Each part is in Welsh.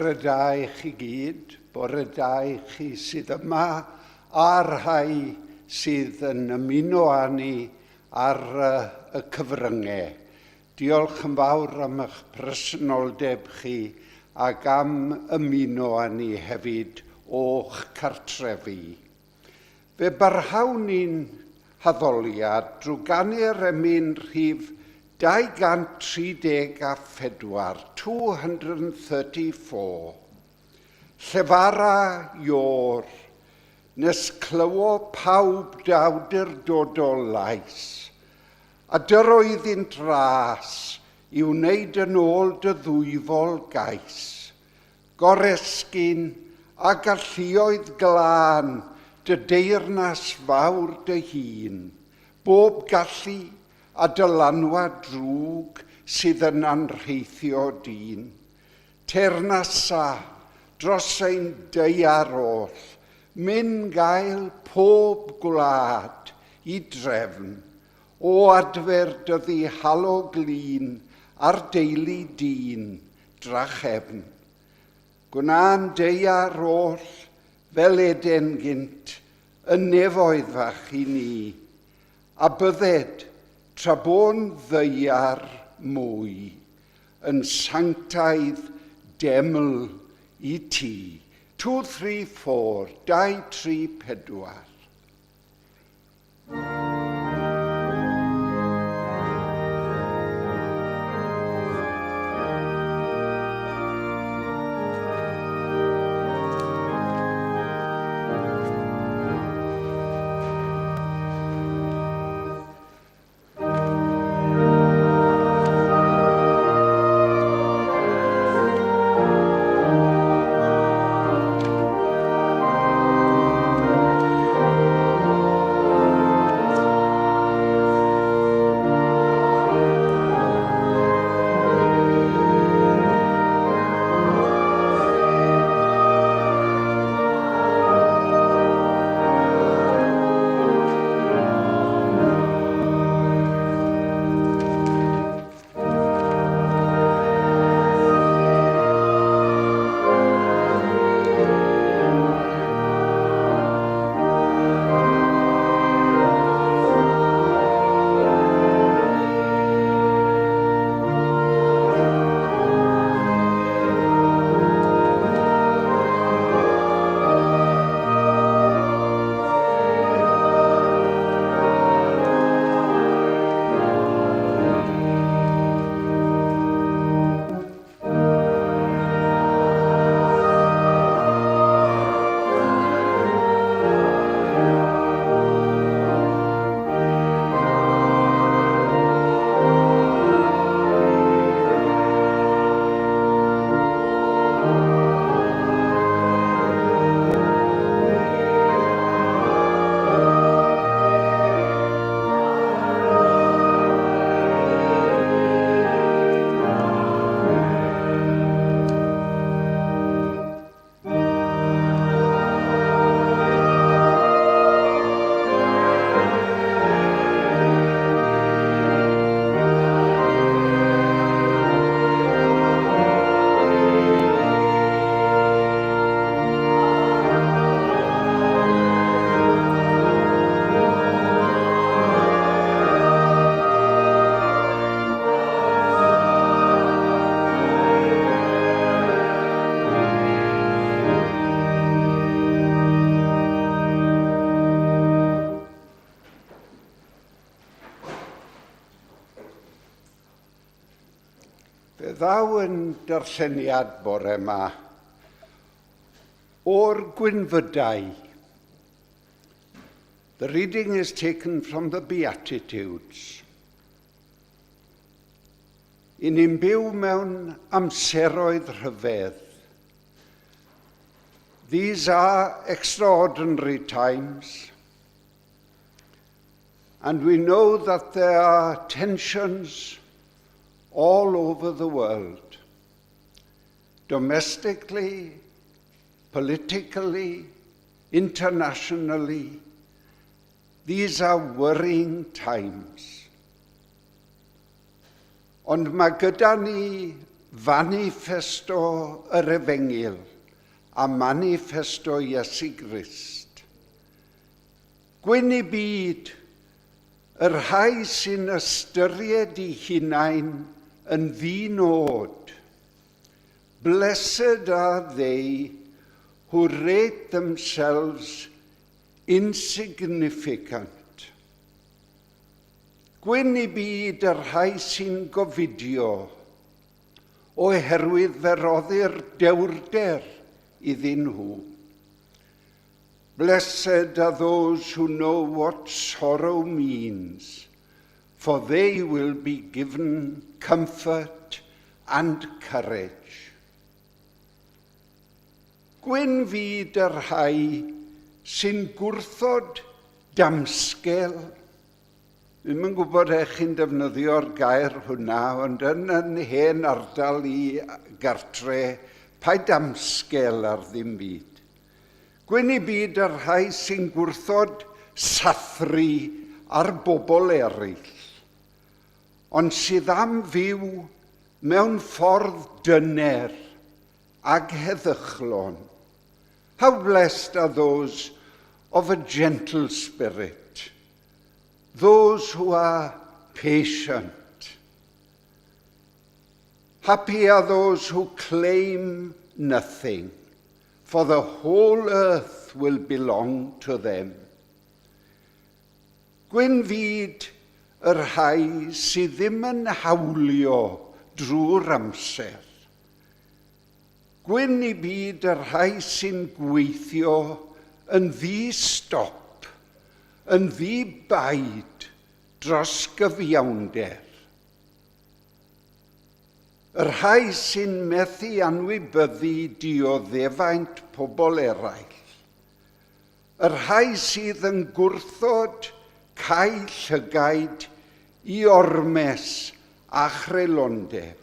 Bore da i chi gyd, bore da i chi sydd yma, a rhai sydd yn ymuno â ni ar y cyfryngau. Diolch yn fawr am eich presenoldeb chi ac am ymuno â ni hefyd o'ch cartrefi. Fe barhawn ni'n haddoliad drwy ganu'r emyn rhif 234, 234. Llefara ior, nes clywo pawb dawdurdodol lais, a dyroedd i'n dras i wneud yn ôl dy ddwyfol gais. Goresgyn a galluoedd glân dy deyrnas fawr dy hun, bob gallu a dylanwad drwg sydd yn anrheithio dyn. Teyrnasa dros ein deiar oll, mynd gael pob gwlad i drefn, o adfer dyddi halo glin a'r deulu dyn drachefn. Gwna'n deiar oll fel eden gynt yn nefoedd fach i ni, a bydded tra bo'n ddeiar mwy yn sanctaidd deml i ti. 2, 3, 4, 2, 3, 4. Ddaw yn darlleniad bore yma o'r Gwynfydau. The reading is taken from the Beatitudes. I ni'n byw mewn amseroedd rhyfedd. These are extraordinary times, and we know that there are tensions all over the world, domestically, politically, internationally. These are worrying times. Ond mae gyda ni Manifesto yr Efengil a manifesto Iesu Grist. Gwyn I byd yr rhai sy'n ystyried I hunain yn ddinod. Blessed are they who rate themselves insignificant. Gwyn I byd yr rhai sy'n gofidio oherwydd fe roddir dewrder iddyn nhw. Blessed are those who know what sorrow means, for they will be given comfort and courage. Gwyn fyd yr rhai sy'n gwrthod damsgel. Ddim yn gwybod chi'n defnyddio'r gair hwnna, ond yn hen ardal I gartre, pa damsgel ar ddim byd. Gwyn I byd yr rhai sy'n gwrthod sathru ar bobl eraill, ond sydd am fyw mewn ffordd dyner ag heddychlon. How blessed are those of a gentle spirit, those who are patient. Happy are those who claim nothing, for the whole earth will belong to them. Gwyn fyd yr rhai sydd ddim yn hawlio drwy'r amser. Gwyn I byd yr rhai sy'n gweithio yn ddi-stop, yn ddi-baid dros gyfiawnder. Yr rhai sy'n methu anwybyddu dioddefaint pobl eraill. Yr rhai sydd yn gwrthod cael llygaid I ormes a chrelondeb.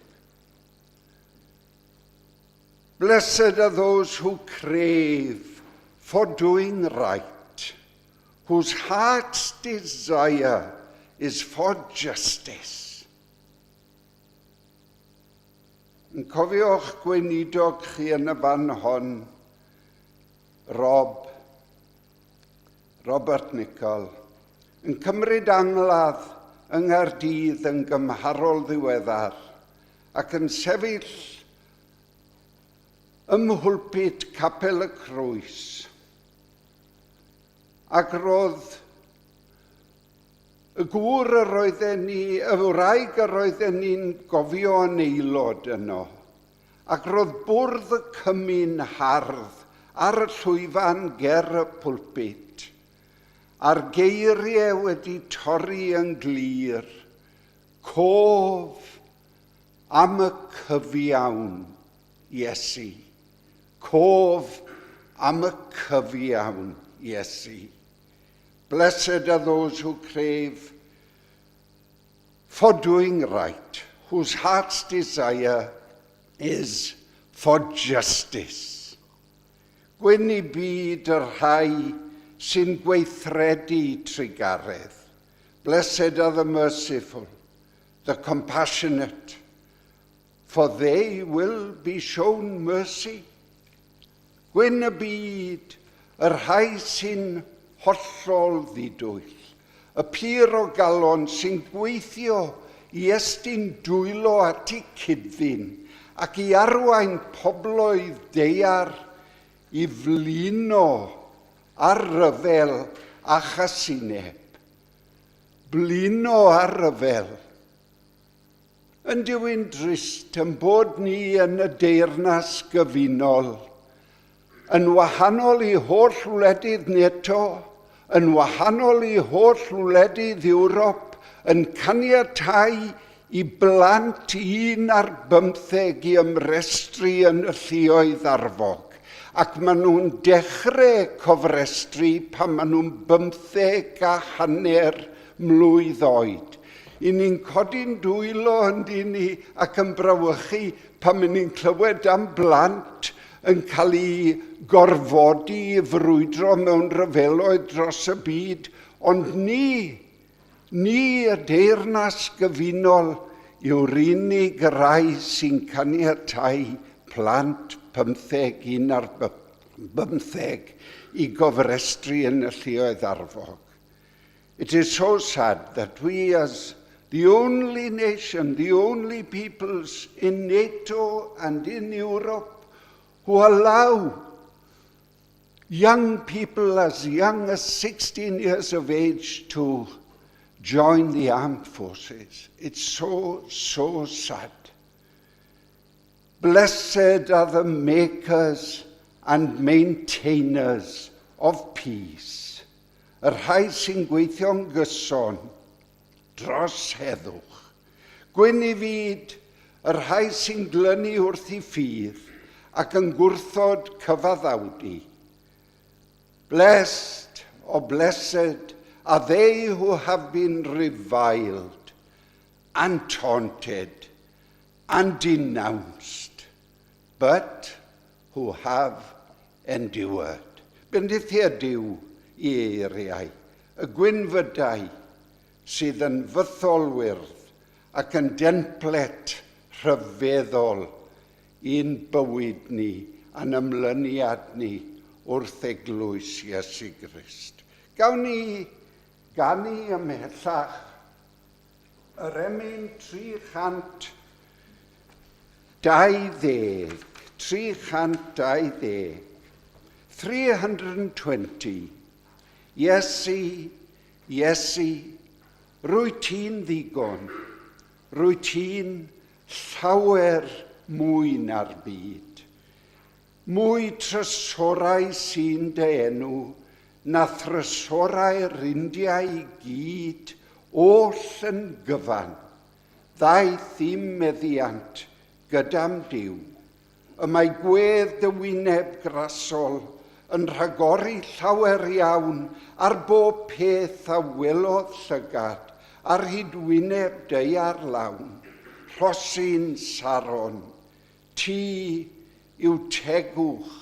Blessed are those who crave for doing right, whose heart's desire is for justice. Yn cofio'ch gweinidog chi yn y fan hon, Robert Nicol, yn cymryd angladd yng Nghaerdydd yn gymharol ddiweddar ac yn sefyll ym mhwlpit Capel y Crwys. Ac roedd y gŵr yr oedden ni, y wraig yr oedden ni'n gofio yn aelod yno, ac roedd bwrdd y cymyn hardd ar y llwyfan ger y pwlpit, a'r geiriau wedi torri yn glir, cof am y cyfiawn Iesu. Cof am y cyfiawn Iesu. Blessed are those who crave for doing right, whose heart's desire is for justice. Gwyn I byd yr rhai sy'n gweithredu trigaredd. Blessed are the merciful, the compassionate, for they will be shown mercy. Gwyn y byd yr rhai sy'n hollol ddidwyll, y pur o galon sy'n gweithio I estyn dwylo at I cydddin ac I arwain pobloedd deiar I flino ar ryfel a chasineb. Blino ar ryfel. Yn diwyn drist yn bod ni yn y deyrnas gyfunol, yn wahanol I holl wledydd NATO, yn wahanol I holl wledydd Ewrop, yn caniatáu I blant 1 ar 15 I ymrestru yn y lluoedd arfog, ac maen nhw'n dechrau cofrestru pan maen nhw'n 15 a hanner mlwydd oed. I ni'n codi'n dwylo ynddi ni ac yn brawychu pan maen ni'n clywed am blant yn cael ei gorfodi I frwydro mewn ryfeloedd dros y byd, ond ni y deyrnas gyfunol, yw'r unig rai sy'n caniatáu plant 15 un ar 15 I gofrestru yn y lluoedd arfog. It is so sad that we as the only nation, the only peoples in NATO and in Europe who allow young people as young as 16 years of age to join the armed forces. It's so, so sad. Blessed are the makers and maintainers of peace, yr rhai sy'n gweithio'n gyson dros heddwch. Gwyn I fyd, yr rhai sy'n glynu wrth I ffydd ac yn gwrthod cyfaddawdi. Blessed or blessed are they who have been reviled and taunted and denounced, but who have endured. Bendithiad Duw I eiriau, y gwynfydau sydd yn fytholwyrdd ac yn denplet rhyfeddol i'n bywyd ni a'n ymlyniad ni wrth eglwys Iesu Grist. Gawn ni ganu ymhellach yr emyn 320, 320. Iesu, Iesu, rwy ti'n ddigon, rwy ti'n llawer mwy na'r byd. Mwy trysorau sy'n dy enw, na thrysorau'r Indiau I gyd, oll yn gyfan, ddaeth I meddiant gydam Duw. Y mae gwedd dy wyneb grasol yn rhagori llawer iawn ar bob peth a welodd llygad, ar hyd wyneb dy ar lawn, rhosyn Saron, ti yw tegwch,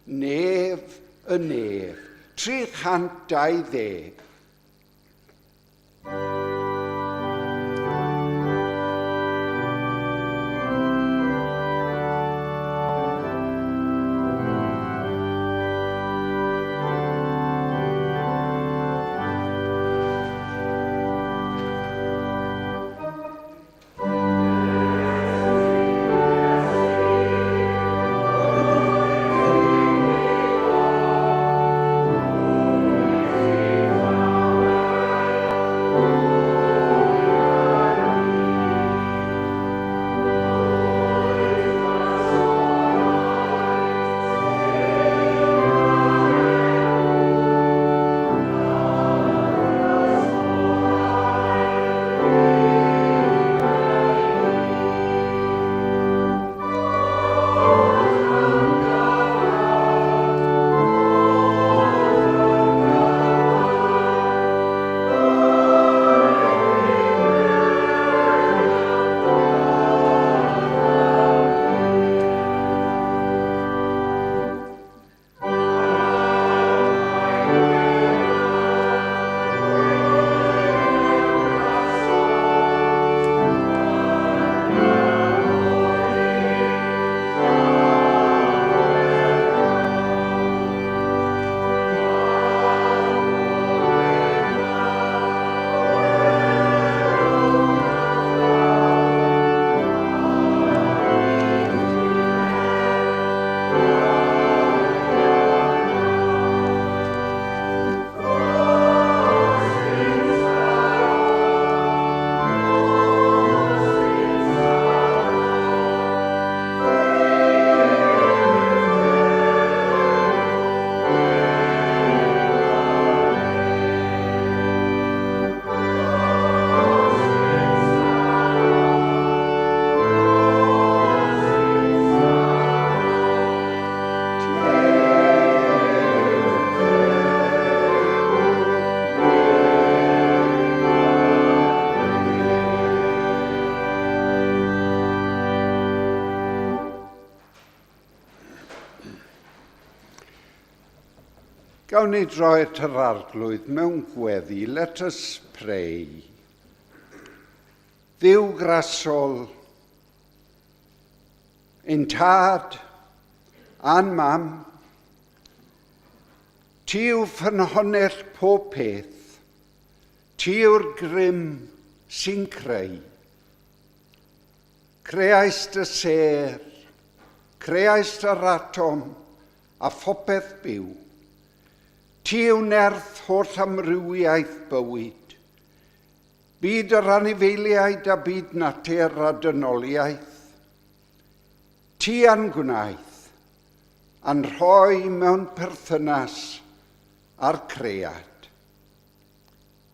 nef y nef, 320. Gawn ni droi at yr arglwydd mewn gweddi. Let us pray. Dduw grasol, ein tad a'n mam, ti yw ffynhonnell pob peth, ti yw'r grym sy'n creu. Creais dy ser, creais yr atom a phopeth byw. Ti yw nerth holl amrywiaeth bywyd. Byd yr anifeiliaid a byd natur a dynoliaeth. Ti a'n gwnaeth, a'n rhoi mewn perthynas a'r cread.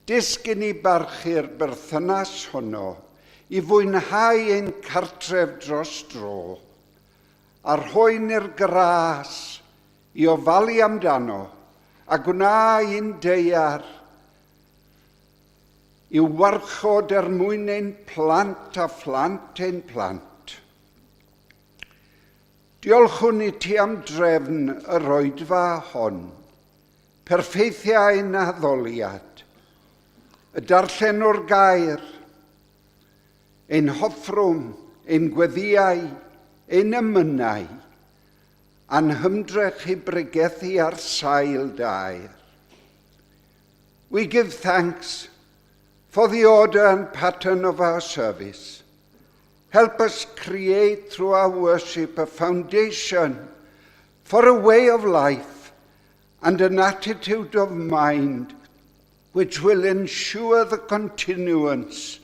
Disgyn ni barchu'r berthynas honno i fwynhau ein cartref dros dro, a rhoi'n i'r gras i ofalu amdano a gwna i'n deiar i'w warchod mwyn ein plant a phlant ein plant. Diolchwn i ti am drefn yr oedfa hon, perffeithiau ein addoliad, y darllen o'r gair, ein hoffrwm, ein gweddiau, ein ymynau, a'n hymdrech i bregethu ar sail dair. We give thanks for the order and pattern of our service. Help us create through our worship a foundation for a way of life and an attitude of mind which will ensure the continuance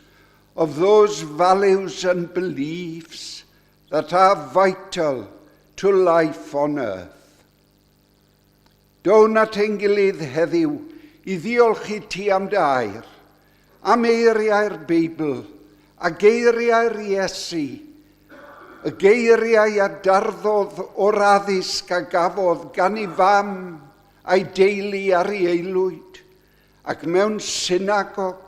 of those values and beliefs that are vital to life on earth. Down at ein gilydd heddiw i ddiolch i ti am dy air, am eiriau'r Beibl a geiriau'r Iesu, y geiriau a darddodd o'r addysg a gafodd gan ei fam a'i deulu ar ei aelwyd, ac mewn synagog.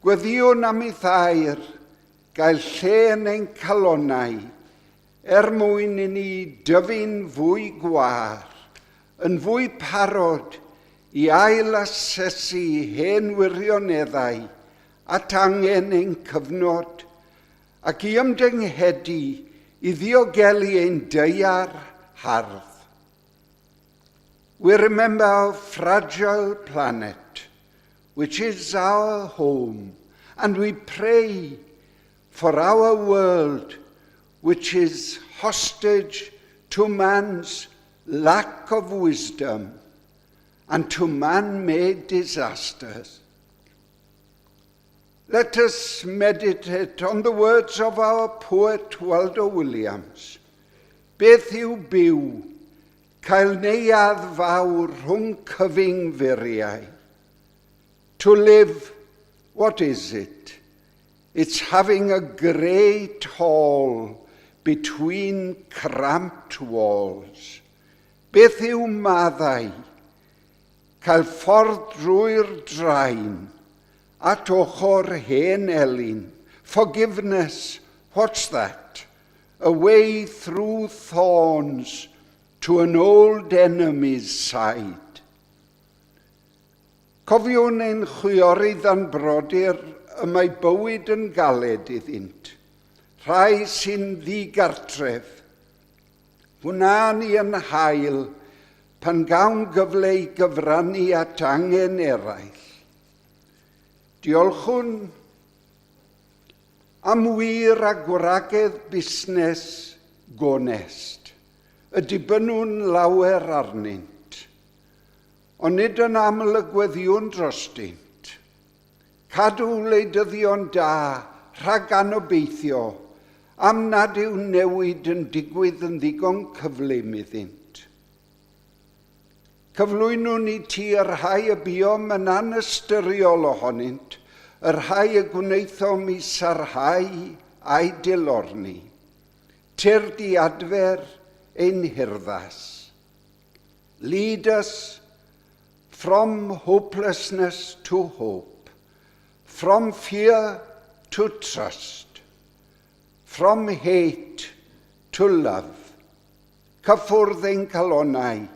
Gweddiwn am ei thair, gael lle yn ein calonnau, mwyn i ni dyfu'n fwy gwar, yn fwy parod i ail asesu hen wirioneddau at angen ein cyfnod ac i ymdenghedu i ddiogelu ein deiar hardd. We remember our fragile planet, which is our home, and we pray for our world, which is hostage to man's lack of wisdom and to man-made disasters. Let us meditate on the words of our poet Waldo Williams. Beth yw byw, cael neuadd fawr rhwng cyfingferiau. To live, what is it? It's having a great hall between cramped walls. Beth yw maddau, cael ffordd drwy'r draen at ochr hen elin. Forgiveness, what's that? A way through thorns to an old enemy's side. Cofiwn ein chwiorydd a'n brodyr y mae bywyd yn galed iddynt. Rhai sy'n ddigartref. Hwna ni yn hael pan gawn gyfle i gyfrannu at angen eraill. Diolchwn am wir a gwragedd busnes gonest, y dibynnwn lawer arnynt, ond nid yn aml y gweddiwn drostynt. Cadw wleidyddion da rhag anobeithio, am nad yw newid yn digwydd yn ddigon cyflym iddynt. Cyflwynwn ni ti yr rhai y buom yn anastyriol ohonynt, yr rhai y gwneithom i sarhau a'i dilorni. Tyr di adfer ein hirddas. Lead us from hopelessness to hope, from fear to trust, from hate to love. Cyffwrdd ein calonnau,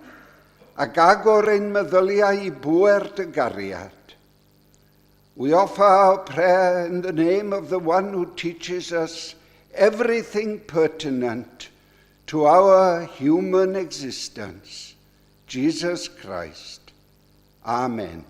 ac agor ein meddyliau i bwer dy gariad. We offer our prayer in the name of the one who teaches us everything pertinent to our human existence, Jesus Christ. Amen.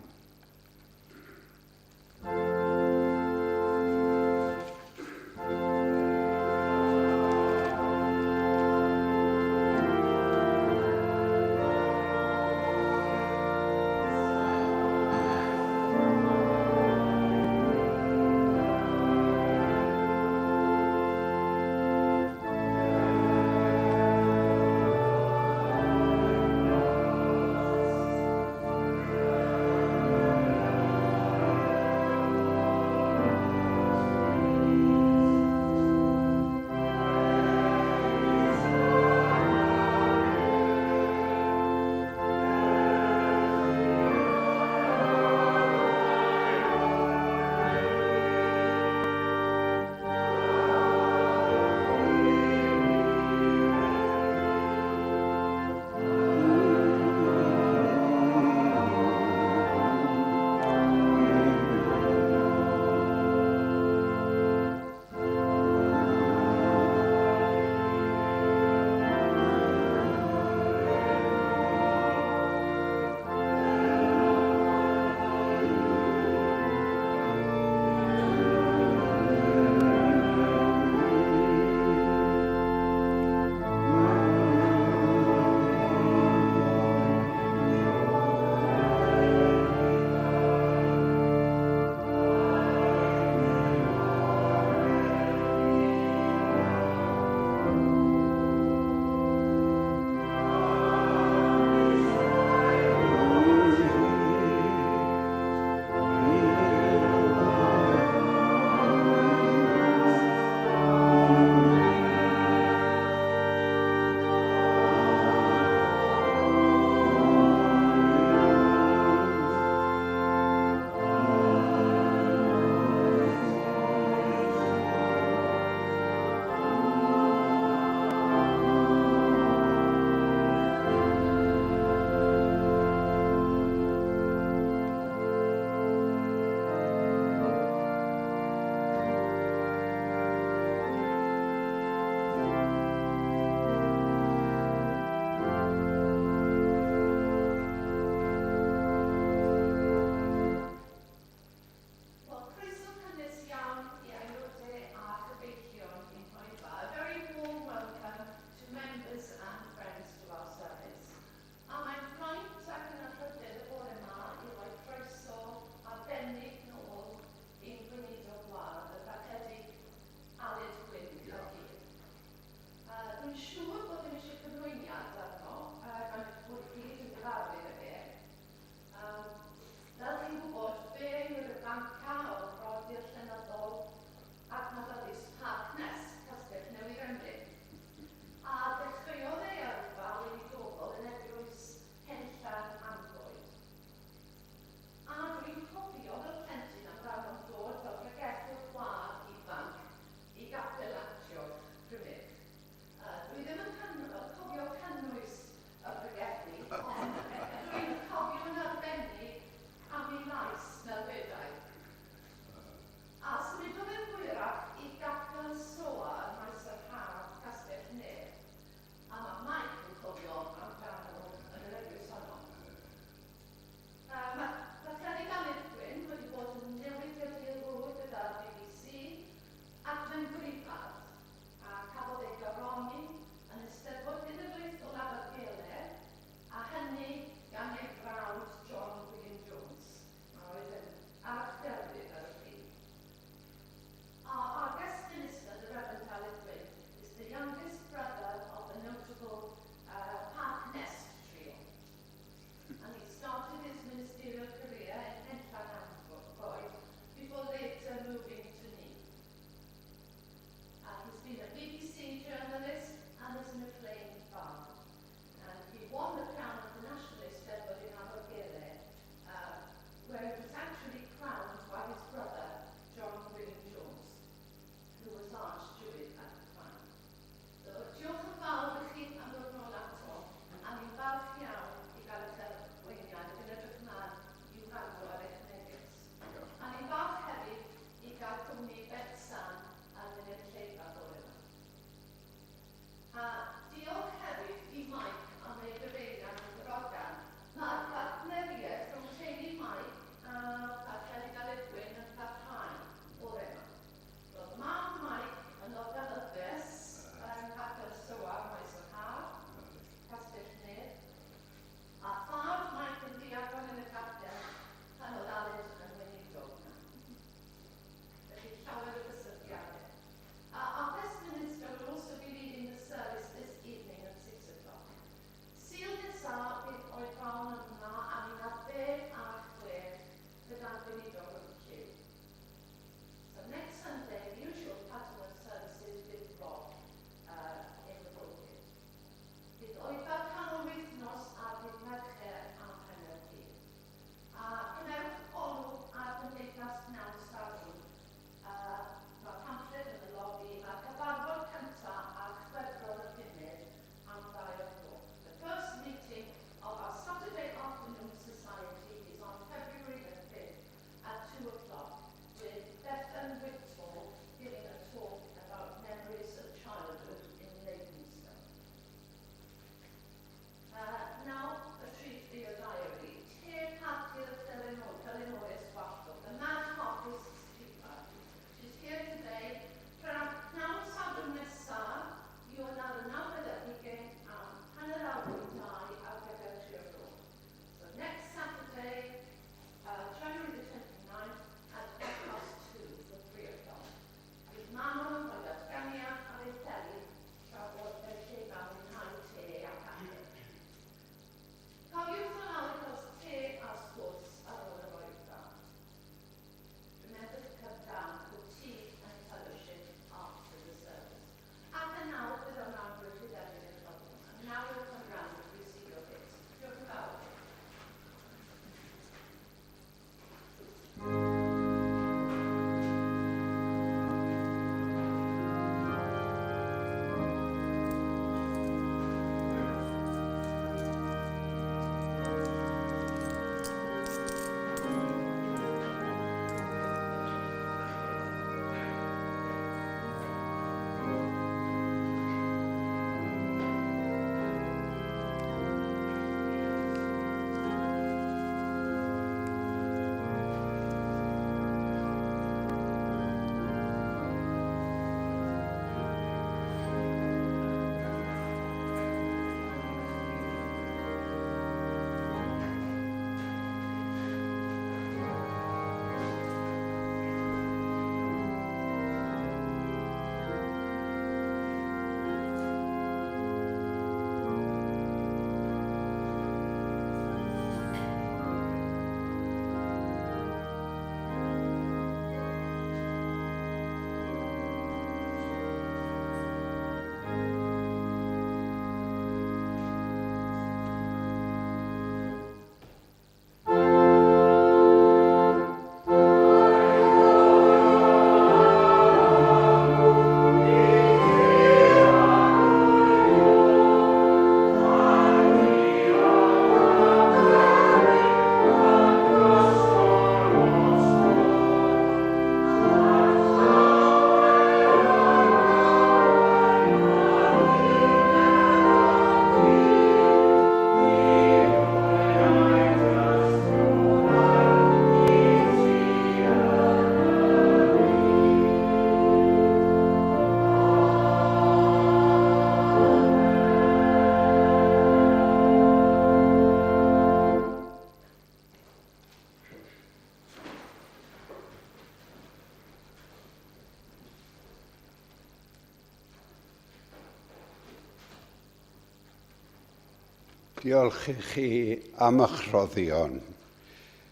Diolch i chi am eich rhoddion.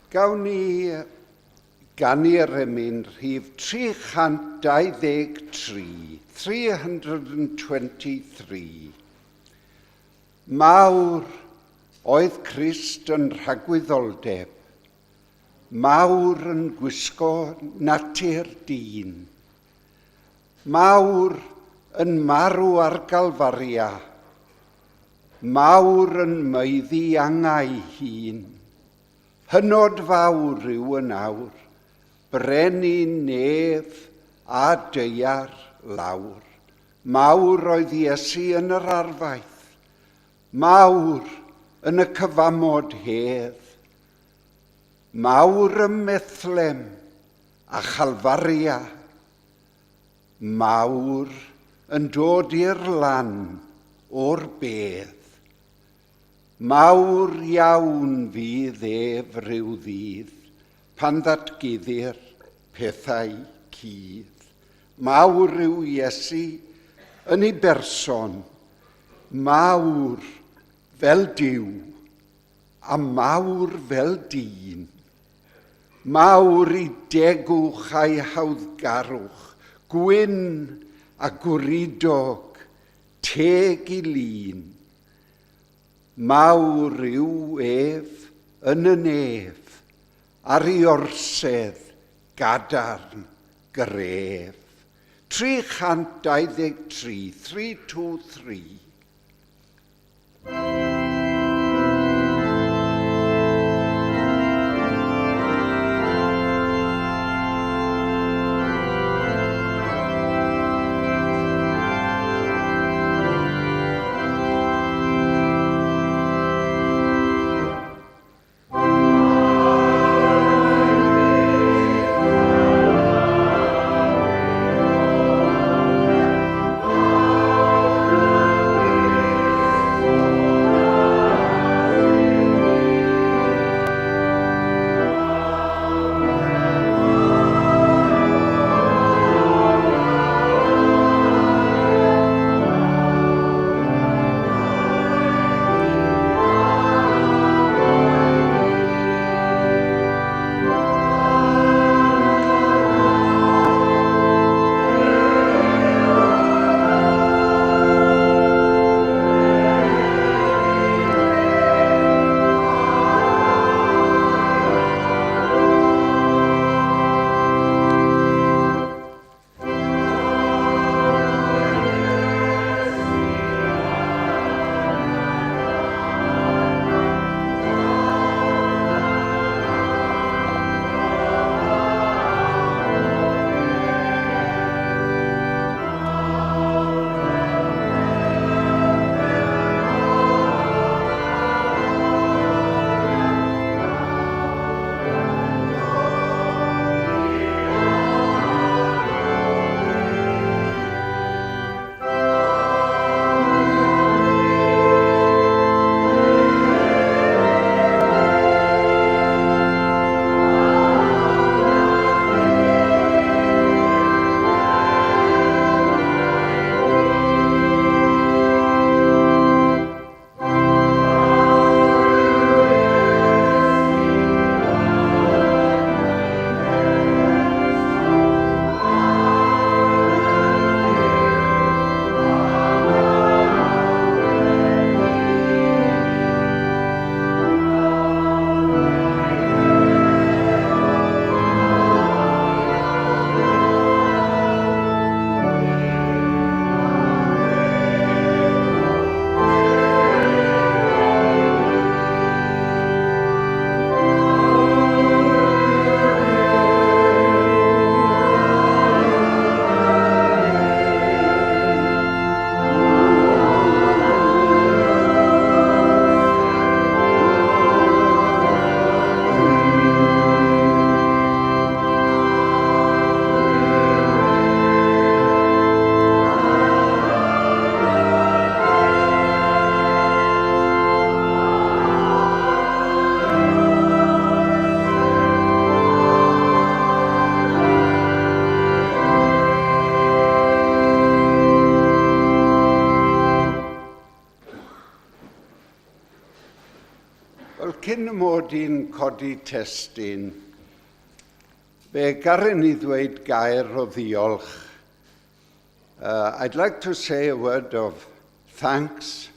Gawn ni gani'r emyn rhif 323, 323. Mawr oedd Crist yn rhagwyddoldeb, mawr yn gwisgo natur dyn, mawr yn marw ar galfaria, mawr yn meiddi angau hun, hynod fawr yw yn awr, brenu nef a deiar lawr, mawr oedd Iesu yn yr arfaith, mawr yn y cyfamod hedd, mawr ym Methlem a Chalfaria, mawr yn dod i'r lan o'r bedd. Mawr iawn fydd ef ryw ddydd, pan ddatguddir pethau cudd. Mawr yw Iesu yn ei berson, mawr fel Duw, a mawr fel dyn. Mawr i degwch a'i hawddgarwch, gwyn a gwridog, teg i lun. Mawr yw ef yn y nef, ar ei orsedd gadarn gref. 323, 323. Wel, cyn y mod i'n codi testyn, fe garen I ddweud gair o ddiolch. I'd like to say a word of thanks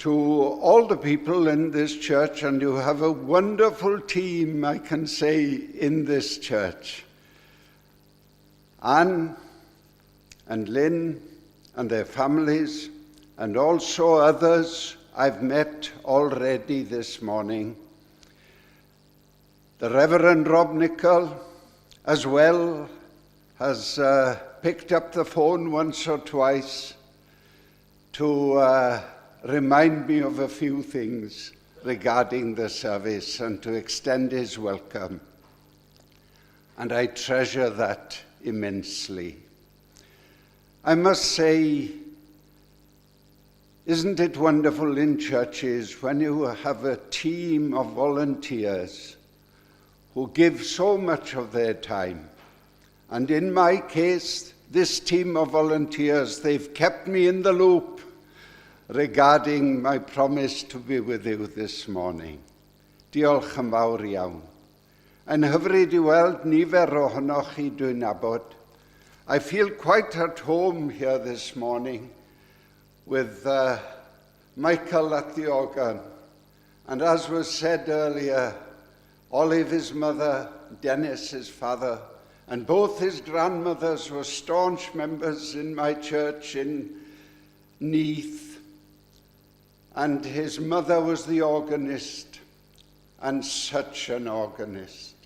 to all the people in this church, and you have a wonderful team, I can say, in this church. Anne and Lynn and their families, and also others I've met already this morning. The Reverend Rob Nicol, as well, has picked up the phone once or twice to remind me of a few things regarding the service and to extend his welcome. And I treasure that immensely. I must say, isn't it wonderful in churches when you have a team of volunteers who give so much of their time? And in my case, this team of volunteers, they've kept me in the loop regarding my promise to be with you this morning. Diolch yn fawr iawn. Yn hyfryd I weld nifer ohonoch chi dwi'n nabod. I feel quite at home here this morning with Michael at the organ. And as was said earlier, Olive, his mother, Dennis, his father, and both his grandmothers were staunch members in my church in Neath. And his mother was the organist, and such an organist,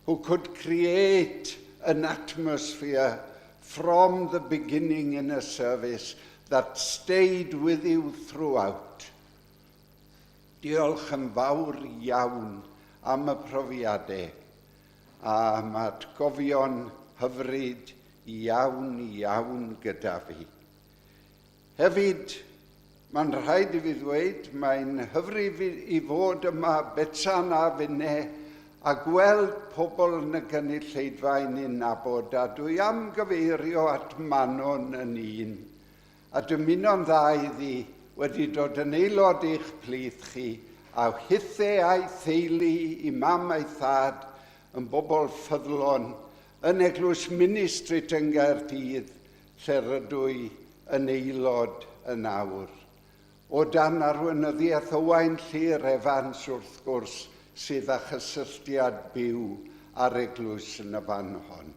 who could create an atmosphere from the beginning in a service that stayed with you throughout. Diolch yn fawr iawn am y profiadau, a mae atgofion hyfryd iawn gyda fi. Hefyd, mae'n rhaid I fi ddweud, mae'n hyfryd I fod yma betsan a finne a gweld pobl yn y gynulleidfa ni'n nabod, a dwi am gyfeirio at Manon yn un. A dymuno'n dda iddi wedi dod yn aelod i'ch plith chi, a hithau a'i theulu, I mam a'i thad, yn bobl ffyddlon, yn Eglwys Ministrit yn Gaerdydd, lle rydw I yn aelod yn awr. O dan arweinyddiaeth Owain Llyr Evans wrth gwrs, sydd â chysylltiad byw ar Eglwys yn y fan hon.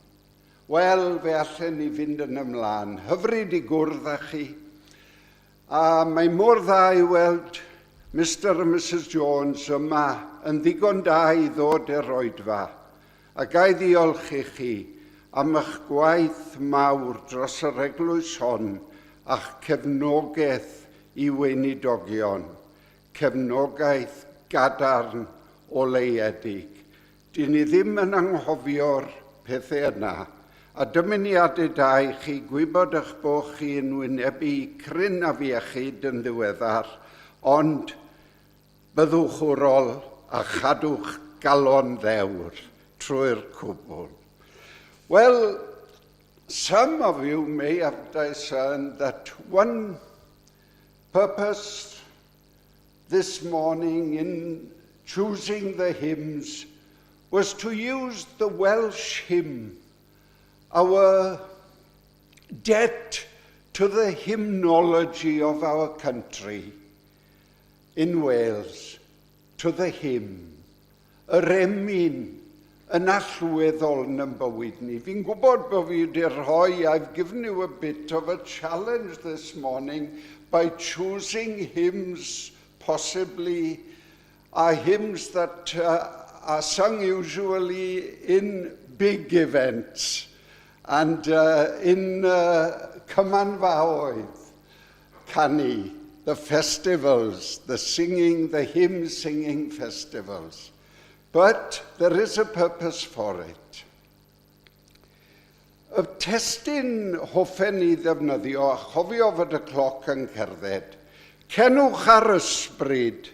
Wel, fe allan ni fynd yn ymlaen. Hyfryd I gwrdd â chi. A mae mor dda I weld Mr and Mrs Jones yma yn ddigon da I ddod i'r oedfa. A gai ddiolch I chi am eich gwaith mawr dros yr eglwys hon a'ch cefnogaeth I weinidogion, cefnogaeth gadarn oleuedig. Dyn ni ddim yn anghofio'r pethau yna, a dymuniadau da I chi gwybod eich bod chi yn wynebu cryn a fi iechyd yn ddiweddar, ond byddwch wrol a chadwch galon ddewr trwy'r cwbl. Well, some of you may have discerned that one purpose this morning in choosing the hymns was to use the Welsh hymn, our debt to the hymnology of our country in Wales, to the hymn, yr emyn yn allweddol yn bywyd ni. Fi'n gwybod bod fi wedi rhoi, I've given you a bit of a challenge this morning by choosing hymns, possibly hymns that are sung usually in big events and in Cymanfaoedd, canu, the festivals, the singing, the hymn singing festivals. But there is a purpose for it. Y testyn hoffen I ddefnyddio, a chofio fod y cloc yn cerdded, cenwch ar ysbryd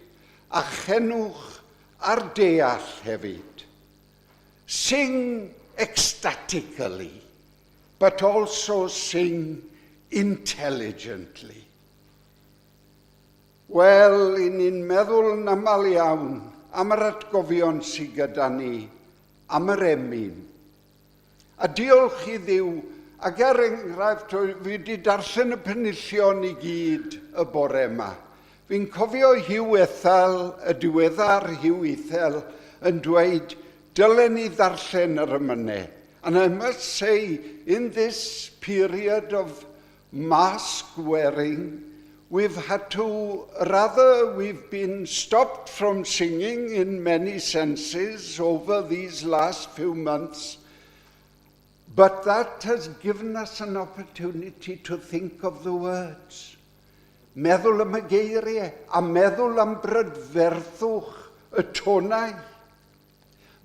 a chenwch ar deall hefyd. Sing ecstatically, but also sing intelligently. Wel, i ni'n meddwl yn aml iawn am yr atgofion sydd gyda ni, am yr emyn. A diolch i Dduw, ac enghraifft, fi wedi darllen y penillion i gyd y bore yma. Fi'n cofio Hugh Ethel, y diweddar Hugh Ethel, yn dweud, dylen ni ddarllen yr ymynau. And I must say, in this period of mask wearing, we've been stopped from singing in many senses over these last few months, but that has given us an opportunity to think of the words. Meddwl am y geiriau, a meddwl am brydferthwch y tonau.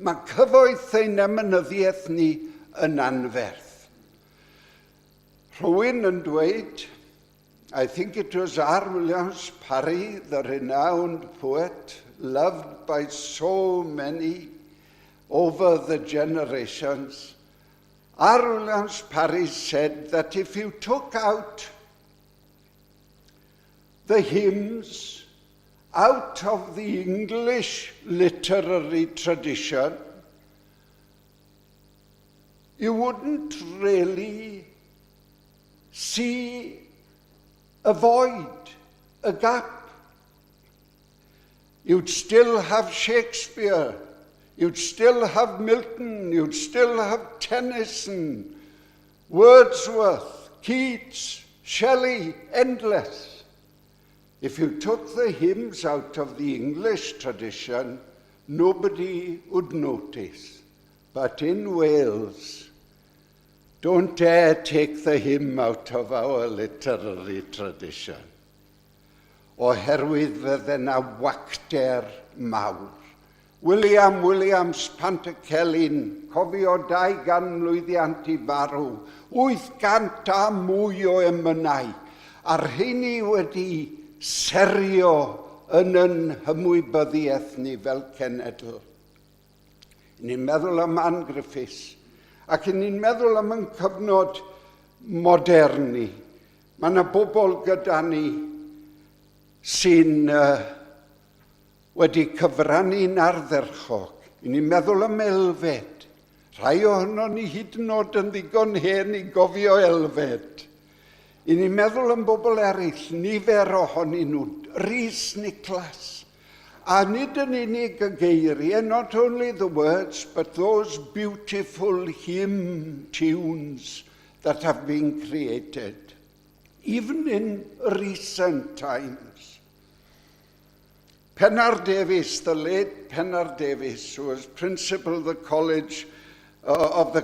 Mae cyfoeth ein emynyddiaeth ni yn anferth. Rhywun yn dweud, I think it was R. Williams Parry, the renowned poet, loved by so many over the generations. R. Williams Parry said that if you took out the hymns out of the English literary tradition, you wouldn't really see a void, a gap. You'd still have Shakespeare, you'd still have Milton, you'd still have Tennyson, Wordsworth, Keats, Shelley, endless. If you took the hymns out of the English tradition, nobody would notice. But in Wales, don't dare take the hymn out of our literary tradition. Oherwydd fydde na wacter mawr. William Williams Pantycelyn, cofio 200 mlwyddiant I farw, 800 a mwy o emynau, a'r rheini wedi serio yn hymwybyddiaeth ni fel cenedl. Ni'n meddwl am Ann Griffiths, ac ni'n meddwl am yn cyfnod moderni. Mae yna bobl gyda ni sy'n wedi cyfrannu'n ardderchog. Ni'n meddwl am Elfed. Rhai ohono ni hyd yn oed yn ddigon hen I gofio Elfed. Ni'n meddwl am bobl eraill, nifer ohonyn nhw, Rhys Nicholas. A nid yn unig y geiriau, not only the words, but those beautiful hymn tunes that have been created, even in recent times. Pennar Davies, the late Pennar Davies, who was principal of the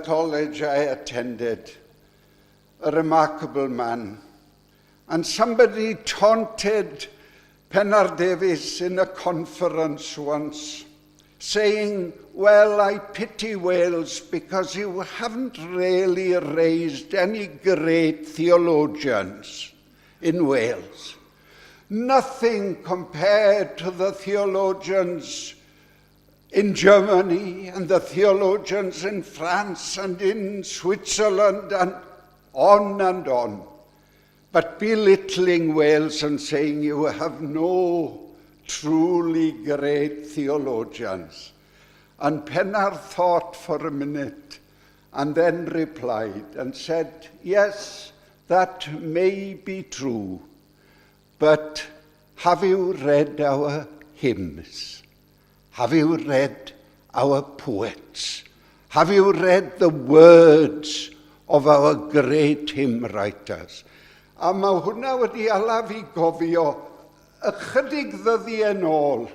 college I attended, a remarkable man. And somebody taunted Pennar Davies in a conference once, saying, well, I pity Wales because you haven't really raised any great theologians in Wales. Nothing compared to the theologians in Germany and the theologians in France and in Switzerland and on and on. But belittling Wales and saying you have no truly great theologians. And Pennar thought for a minute and then replied and said, yes, that may be true, but have you read our hymns? Have you read our poets? Have you read the words of our great hymn writers? A mae hwnna wedi ala fi gofio ychydig ddyddiau yn ôl,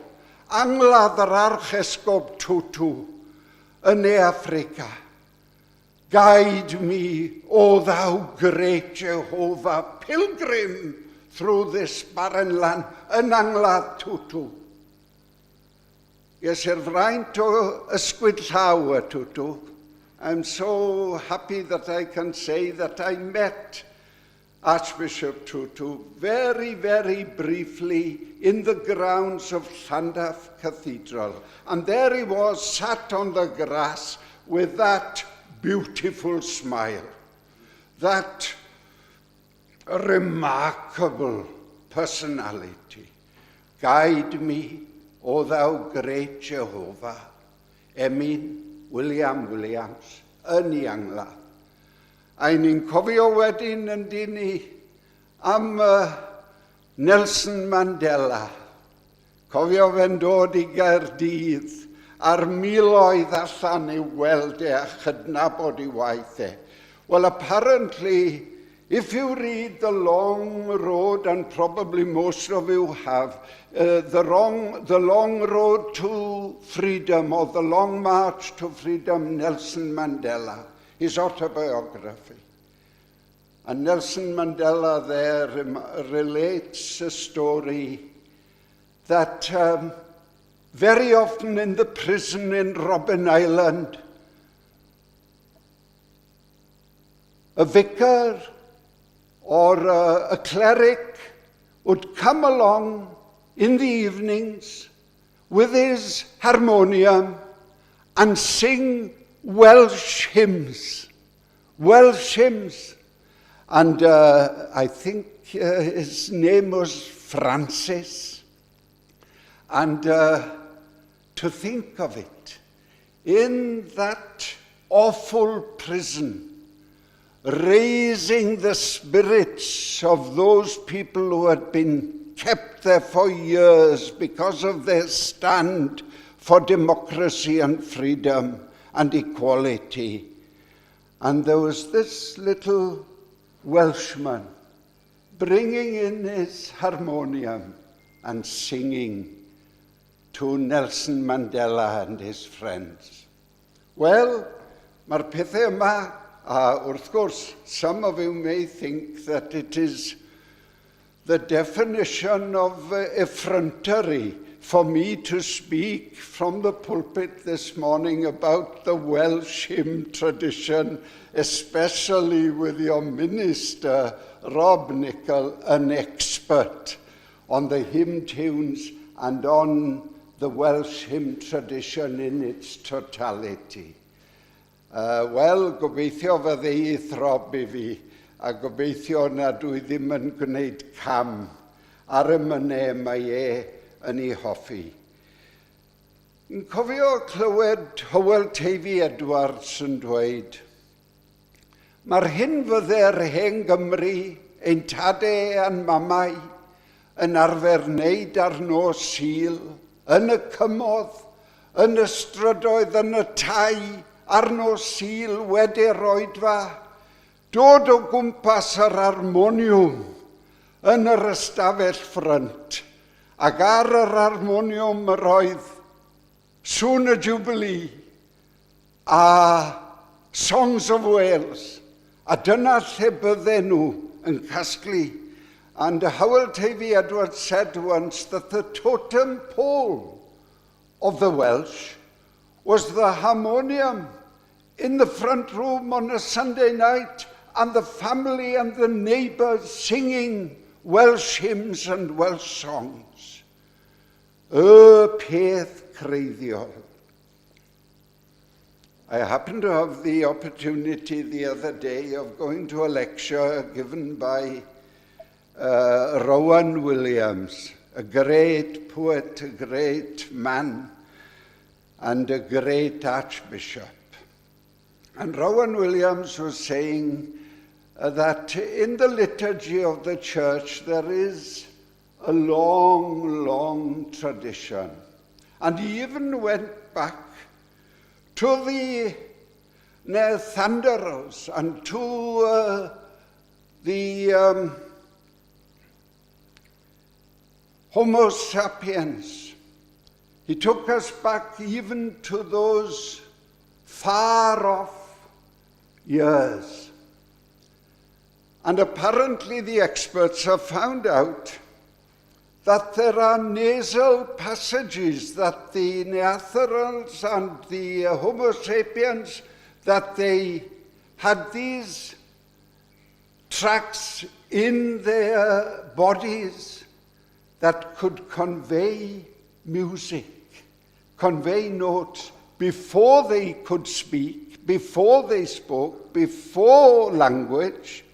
angladd yr archesgob Tutu yn Ne Affrica. Guide me, O thou great Jehovah, pilgrim through this barren land, yn angladd Tutu. Yes, fraint o ysgwyd llaw y Tutu. I'm so happy that I can say that I met Archbishop Tutu very, very briefly in the grounds of Llandaff Cathedral. And there he was, sat on the grass with that beautiful smile, that remarkable personality. Guide me, O thou great Jehovah. Emyn William Williams yn Iangla. A ni'n cofio wedyn yn dini am Nelson Mandela. Cofio fe'n dod I Gaerdydd ar miloedd allan I weld a chydnabod I waith e. Well, apparently, if you read the long road, and probably most of you have, the long road to freedom, or the long march to freedom, Nelson Mandela, his autobiography. And Nelson Mandela there relates a story that very often in the prison in Robben Island, a vicar or a cleric would come along in the evenings with his harmonium and sing Welsh hymns. Welsh hymns. And I think his name was Francis. And to think of it, in that awful prison, raising the spirits of those people who had been kept there for years because of their stand for democracy and freedom and equality. And there was this little Welshman bringing in his harmonium and singing to Nelson Mandela and his friends. Well, mae'r pethau yma, wrth gwrs, some of you may think that it is the definition of effrontery for me to speak from the pulpit this morning about the Welsh hymn tradition, especially with your minister, Rob Nicol, an expert on the hymn tunes and on the Welsh hymn tradition in its totality. Wel, gobeithio fydde I throb I fi, a gobeithio nad dwi ddim yn gwneud cam ar y mynau mae yn ei hoffi. Yn cofio clywed Hywel Teifi Edwards yn dweud, mae'r hyn fydde'r hen Gymru, ein tadau a'n mamau, yn arfer wneud ar nos Sul, yn y cymodd, yn y strydoedd, yn y tai, ar nos Sul wedi'r oedfa, dod o gwmpas yr harmoniwm yn yr ystafell ffrynt, ac ar yr harmoniwm yr oedd Sŵn y Jubilee a Songs of Wales, a dyna lle bydden nhw yn casglu. And Hywel Teifi Edwards said once that the totem pole of the Welsh was the harmonium in the front room on a Sunday night, and the family and the neighbours singing Welsh hymns and Welsh songs. Y peth creiddiol. I happened to have the opportunity the other day of going to a lecture given by Rowan Williams, a great poet, a great man, and a great archbishop. And Rowan Williams was saying that in the liturgy of the church there is a long, long tradition. And he even went back to the Neanderthals and to the Homo sapiens. He took us back even to those far off years. And apparently the experts have found out that there are nasal passages that the Neanderthals and the Homo sapiens, that they had these tracts in their bodies that could convey music, convey notes before they could speak, before they spoke, before language.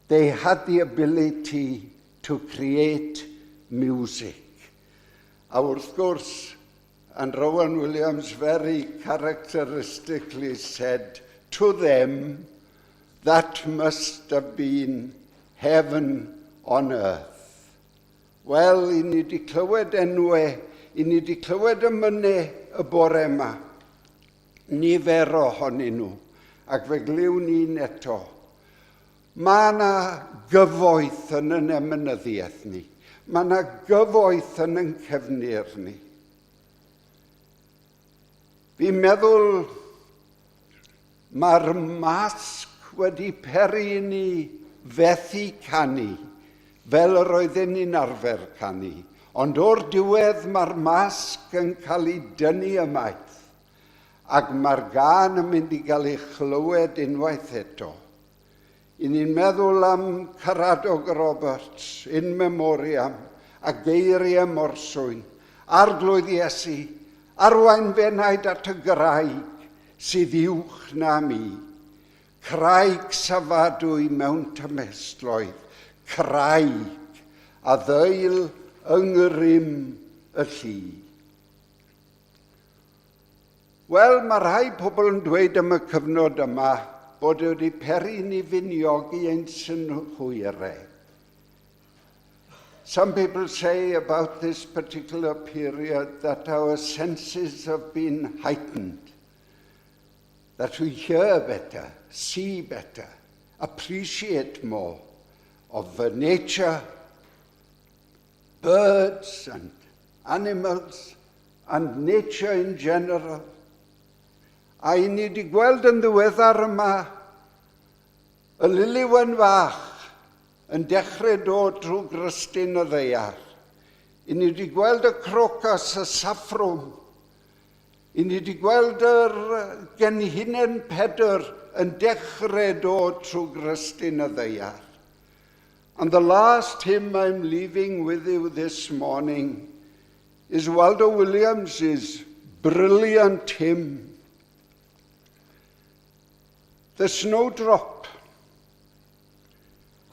They had the ability to create music. A wrth gwrs, and Rowan Williams very characteristically said, to them, that must have been heaven on earth. Wel, i ni di clywed enwau, i ni di clywed ymynau y bore yma, nifer ohonyn nhw, ac fe gliw ni'n eto. Mae yna gyfoeth yn yn emynyddiaeth ni. Mae yna gyfoeth yn yn cefnir ni. Fi'n meddwl mae'r masg wedi peri i ni fethu canu, fel yr oedden ni'n arfer canu. Ond o'r diwedd mae'r masg yn cael ei dynnu ymaith, ac mae'r gân yn mynd i gael ei chlywed unwaith eto. I ni'n meddwl am Caradog Roberts, in memoriam, a geiriau morswyn, arglwydd Iesu, arwain fenaid at y graig sydd uwch na mi. Craig safadwy mewn tymestloedd, craig a ddeil yng ngrym y llu. Wel, mae rhai pobl yn dweud am y cyfnod yma bod wedi peri ni finiogi ein synhwyrau. Some people say about this particular period that our senses have been heightened, that we hear better, see better, appreciate more of the nature, birds and animals, and nature in general. A i ni wedi gweld yn ddiweddar yma y liliwen fach yn dechrau dod drwy grystyn y ddeiar. I ni wedi gweld y crocus, y saffrwm. I ni wedi gweld yr genhinen pedr yn dechrau dod trwy grystyn y ddeiar. And the last hymn I'm leaving with you this morning is Waldo Williams's brilliant hymn, The Snowdrop.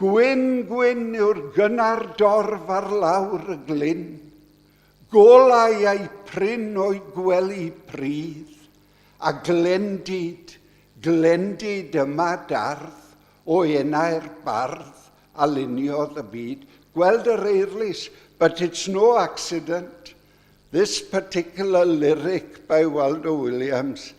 Gwyn, gwyn yw'r gynnar dorf ar lawr y glyn, golau ei pryn o'i gwely pridd, a glendid, glendid yma dardd, o enau'r bardd a luniodd y byd. Gweld yr eirlys, but it's no accident. This particular lyric by Waldo Williams,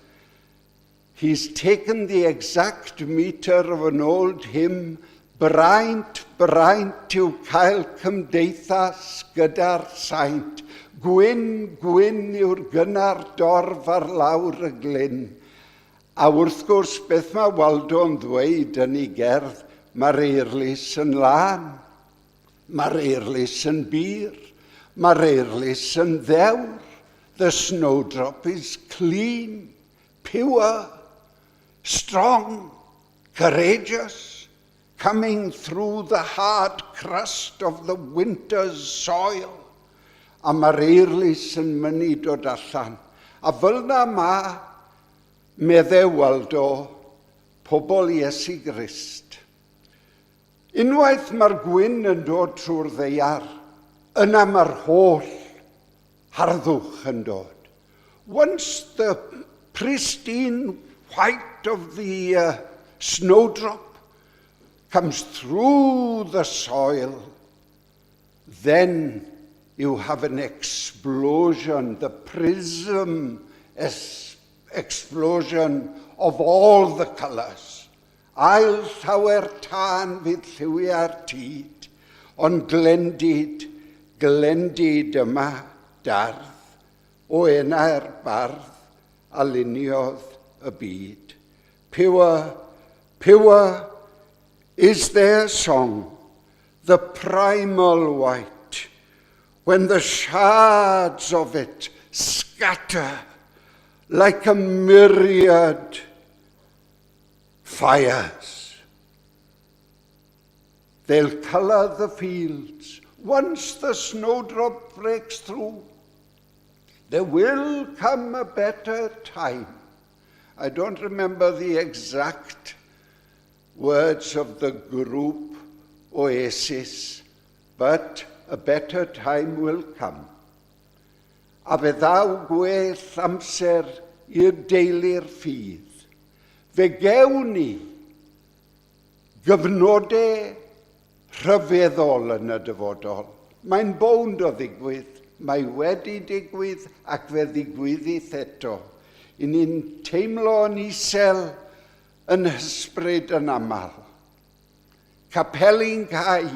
he's taken the exact meter of an old hymn, Braint, braint yw cael cymdeithas gyda'r saint. Gwyn, gwyn yw'r gynnar dorf ar lawr y glyn. A wrth gwrs beth mae Waldo yn ddweud yn ei gerdd, mae'r eirlys yn lan, mae'r eirlys yn bir, mae'r eirlys yn ddewr. The snowdrop is clean, pure, strong, courageous, coming through the hard crust of the winter's soil. A mae'r eirlys yn mynd dod allan. A fel na meddai Waldo, pobl Iesu Grist. Unwaith mae'r gwyn yn dod trwy'r ddeiar, yna mae'r holl harddwch yn dod. Once the pristine white of the snowdrop comes through the soil, then you have an explosion, the prism explosion of all the colours. Ail llawer tân fydd lliwiau'r tyd, ond glendid, glendid yma dardd, o enau'r bardd a luniodd y byd. Pure, pure is their song, the primal white, when the shards of it scatter like a myriad fires. They'll colour the fields. Once the snowdrop breaks through, there will come a better time. I don't remember the exact words of the group Oasis, but a better time will come. a fe ddaw gwell amser i'r deulu'r ffydd. Fe gewn ni gyfnodau rhyfeddol yn y dyfodol. Mae'n bownd o ddigwydd, mae wedi digwydd ac fe ddigwyddith eto. I ni'n teimlo yn isel yn hysbryd yn aml. Capeli'n cau,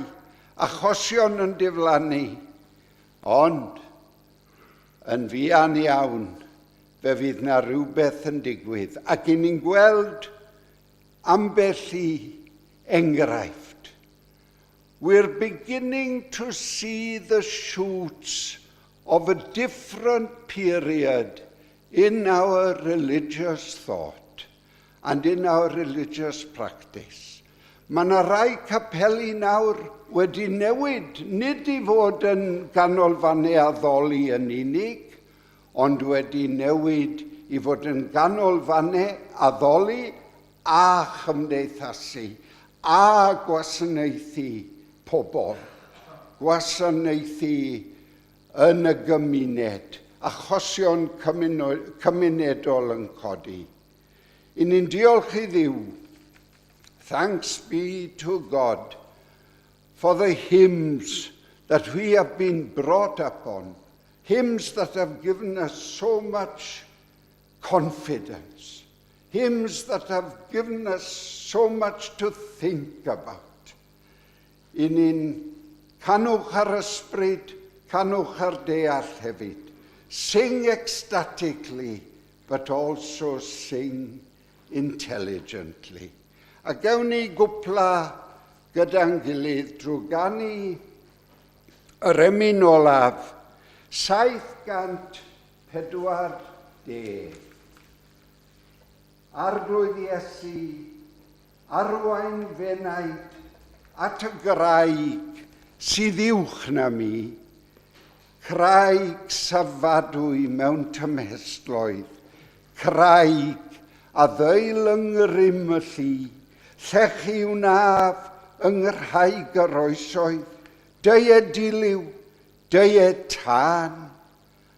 achosion yn diflannu, ond yn fuan iawn fe fydd na rhywbeth yn digwydd. Ac i ni'n gweld ambell i enghraifft. We're beginning to see the shoots of a different period in our religious thought and in our religious practice. Mae yna rai capeli nawr wedi newid, nid i fod yn ganolfannau addoli yn unig, ond wedi newid i fod yn ganolfannau addoli a chymdeithasu, a gwasanaethu pobl, gwasanaethu yn y gymuned, achosion cymunedol yn codi. I ni'n diolch i Dduw. Thanks be to God for the hymns that we have been brought up on, hymns that have given us so much confidence, hymns that have given us so much to think about. I ni'n canwch ar ysbryd, canwch ar deall hefyd. Sing ecstatically, but also sing intelligently. A gawn ni gwpla gyda'n gilydd drwy ganu yr emyn olaf 740. Arglwydd Iesu, arwain fenaid at y graig sydd uwch na mi, craig safadwy mewn tymhesloedd, craig a ddeil yng ngrym y llu, llechi wnaf yng ngyrhaig yr oesoedd, dye diliw, dye tân,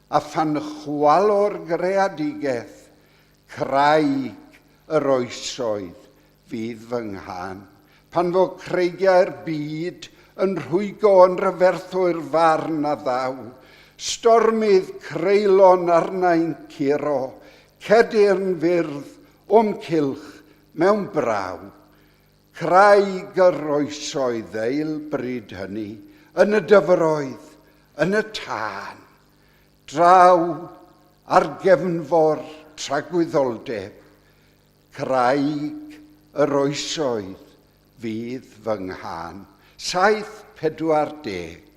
a phan chwalo'r greadigaeth, craig yr oesoedd fydd fy nghan. Pan fo creigiau'r byd yn rhwygo yn ryferthwyr farn a ddaw, stormydd creulon arna'n curo, cedyrn fyrdd o'm cilch mewn braw. Craig yr oesoedd ddeil bryd hynny, yn y dyfroedd, yn y tân, draw ar gefnfor tragwyddoldeb, craig yr oesoedd fydd fy nghan. 740.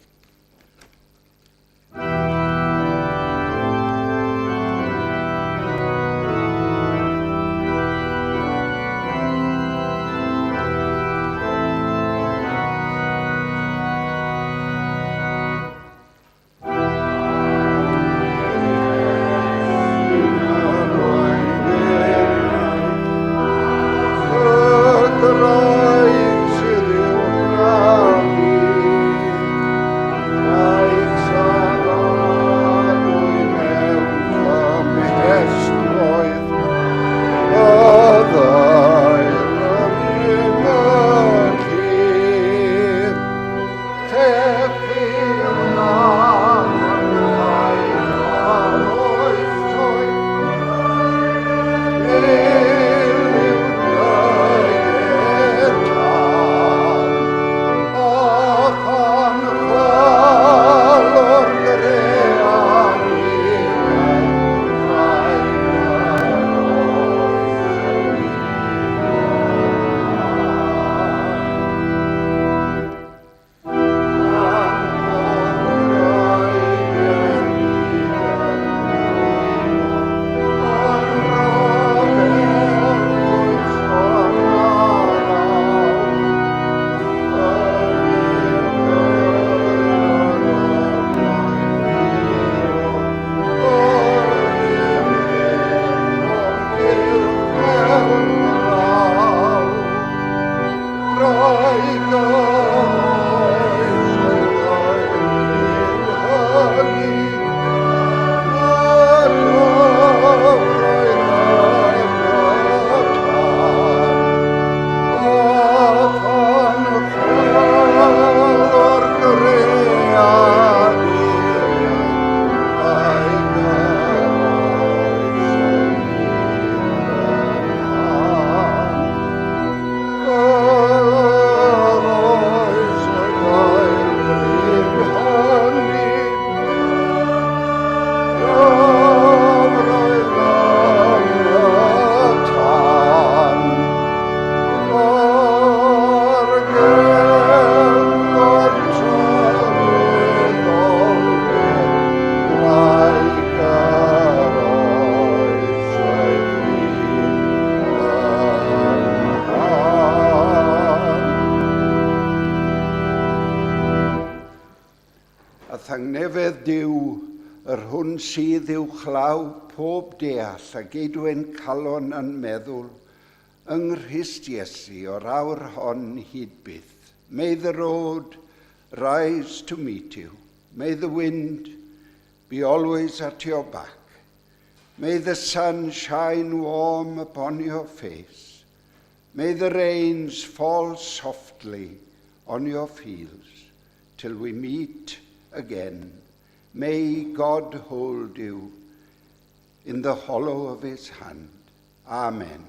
yr hwn sydd i'w chlaw pob deall a geidwyn calon yn meddwl yng Nghrist Iesu o'r awr hon hyd byth. May the road rise to meet you. May the wind be always at your back. May the sun shine warm upon your face. May the rains fall softly on your fields till we meet again. May God hold you in the hollow of his hand. Amen.